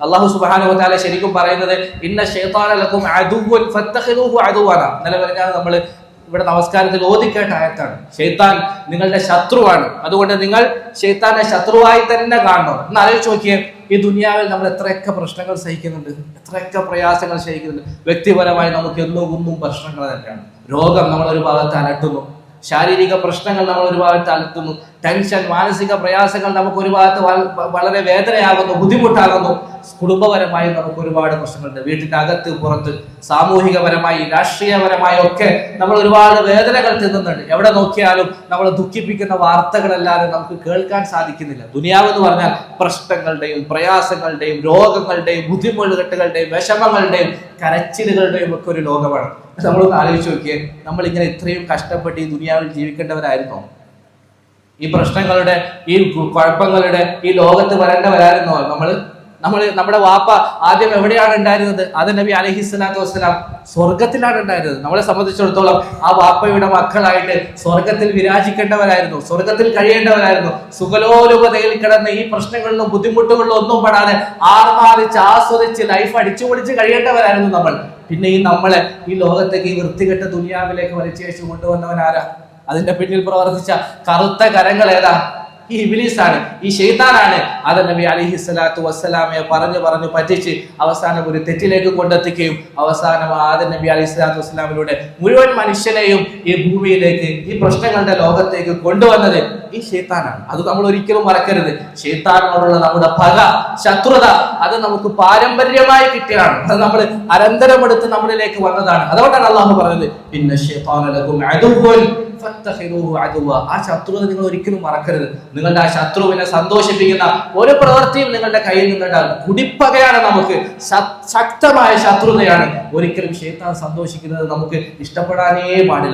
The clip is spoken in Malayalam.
അല്ലാഹു സുബ്ഹാനഹു വ തആല ശരിക്കും പറയുന്നത് ഇന്ന ശൈത്താന ലക്കും അദുവ്വൻ ഫത്തഖിദൂഹു അദുവന. ഇന്നലെ പറഞ്ഞാൽ നമ്മൾ ഇവിടെ നമസ്കാരത്തിൽ ഓതിക്കേട്ട ആയത്താണ്. ശൈത്താൻ നിങ്ങളുടെ ശത്രുവാണ്, അതുകൊണ്ട് നിങ്ങൾ ശൈത്താനെ ശത്രുവായി തന്നെ കാണണം. എന്ന് ആലോചിച്ച് നോക്കിയേ, ഈ ദുനിയാവിൽ നമ്മൾ എത്രയൊക്കെ പ്രശ്നങ്ങൾ സഹിക്കുന്നുണ്ട്, എത്രയൊക്കെ പ്രയാസങ്ങൾ സഹിക്കുന്നുണ്ട്. വ്യക്തിപരമായി നമുക്ക് എന്നും പ്രശ്നങ്ങൾ തന്നെയാണ്. രോഗം നമ്മളൊരു ഭാഗത്ത് അലട്ടുന്നു, ശാരീരിക പ്രശ്നങ്ങൾ നമ്മൾ ഒരു ഭാഗത്ത് അലട്ടുന്നു, ടെൻഷൻ, മാനസിക പ്രയാസങ്ങൾ നമുക്ക് ഒരു ഭാഗത്ത് വളരെ വേദനയാകുന്നു, ബുദ്ധിമുട്ടാകുന്നു. കുടുംബപരമായി നമുക്ക് ഒരുപാട് പ്രശ്നങ്ങളുണ്ട്, വീട്ടിന്റെ അകത്ത് പുറത്ത്, സാമൂഹികപരമായി രാഷ്ട്രീയപരമായി ഒക്കെ നമ്മൾ ഒരുപാട് വേദനകൾ തിന്നുന്നുണ്ട്. എവിടെ നോക്കിയാലും നമ്മളെ ദുഃഖിപ്പിക്കുന്ന വാർത്തകളല്ലാതെ നമുക്ക് കേൾക്കാൻ സാധിക്കുന്നില്ല. ദുനിയാവ് എന്ന് പറഞ്ഞാൽ പ്രശ്നങ്ങളുടെയും പ്രയാസങ്ങളുടെയും രോഗങ്ങളുടെയും ബുദ്ധിമുട്ടുകളുടെയും വിഷമങ്ങളുടെയും കരച്ചിലുകളുടെയും ഒക്കെ ഒരു ലോകമാണ്. നമ്മളൊന്ന് ആലോചിച്ച് നോക്കിയേ, നമ്മൾ ഇങ്ങനെ ഇത്രയും കഷ്ടപ്പെട്ട് ഈ ദുനിയാവിൽ ജീവിക്കേണ്ടവരായിരുന്നോ? ഈ പ്രശ്നങ്ങളുടെ, ഈ കുഴപ്പങ്ങളുടെ ഈ ലോകത്ത് വരേണ്ടവരായിരുന്നോ നമ്മുടെ വാപ്പ ആദ്യം എവിടെയാണ് ഉണ്ടായിരുന്നത്? ആദം നബി അലൈഹിസ്സലാത്തു വസ്സലാം സ്വർഗത്തിലാണ് ഉണ്ടായിരുന്നത്. നമ്മളെ സംബന്ധിച്ചിടത്തോളം ആ വാപ്പയുടെ മക്കളായിട്ട് സ്വർഗത്തിൽ വിരാജിക്കേണ്ടവരായിരുന്നു, സ്വർഗത്തിൽ കഴിയേണ്ടവരായിരുന്നു. സുഖലോലുപതയിൽ കിടന്ന് ഈ പ്രശ്നങ്ങളിലും ബുദ്ധിമുട്ടുകളിലും ഒന്നും പെടാതെ ആർമാദിച്ച് ആസ്വദിച്ച് ലൈഫ് അടിച്ചുപൊളിച്ച് കഴിയേണ്ടവരായിരുന്നു നമ്മൾ. പിന്നെ ഈ നമ്മളെ ഈ ലോകത്തേക്ക് ഈ വൃത്തികെട്ട ദുനിയാവിലേക്ക് വലിച്ചേച്ചു കൊണ്ടുവന്നവനാരാ? അതിന്റെ പിന്നിൽ പ്രവർത്തിച്ച കറുത്ത കരങ്ങൾ ഏതാ? ഈ ഇബ്ലീസാണ്, ഈ ശൈത്താനാണ്. ആദം നബി അലൈഹിസ്സലാത്തു വസ്സലാമയെ പറഞ്ഞു പറ്റിച്ച് അവസാനം ഒരു തെറ്റിലേക്ക് കൊണ്ടെത്തിക്കുകയും അവസാനം ആദം നബി അലൈഹിസ്സലാത്തു വസ്സലാമിലൂടെ മുഴുവൻ മനുഷ്യനെയും ഈ ഭൂമിയിലേക്ക്, ഈ പ്രശ്നങ്ങളുടെ ലോകത്തേക്ക് കൊണ്ടുവന്നത് ഈ ശൈത്താനാണ്. അത് നമ്മൾ ഒരിക്കലും മറക്കരുത്. ശൈത്താനോടുള്ള നമ്മുടെ പക, ശത്രുത, അത് നമുക്ക് പാരമ്പര്യമായി കിട്ടിയതാണ്. അത് നമ്മൾ അനന്തരമെടുത്ത് നമ്മളിലേക്ക് വന്നതാണ്. അതുകൊണ്ടാണ് അല്ലാഹു പറഞ്ഞത് ഇന്ന ശൈത്താന ലക്കും അദുവ്വൻ ഫത്തഖിദൂഹു അദുവ്വ. ആ ശത്രുത നിങ്ങൾ ഒരിക്കലും മറക്കരുത്. നിങ്ങളുടെ ആ ശത്രുവിനെ സന്തോഷിപ്പിക്കുന്ന ഒരു പ്രവൃത്തിയും നിങ്ങളുടെ കയ്യിൽ നിന്നുണ്ടാകും. കുടിപ്പകയാണ്, നമുക്ക് ശക്തമായ ശത്രുതയാണ്. ഒരിക്കലും ശൈത്താൻ സന്തോഷിക്കുന്നത് നമുക്ക് ഇഷ്ടപ്പെടാനേ പാടില്ല.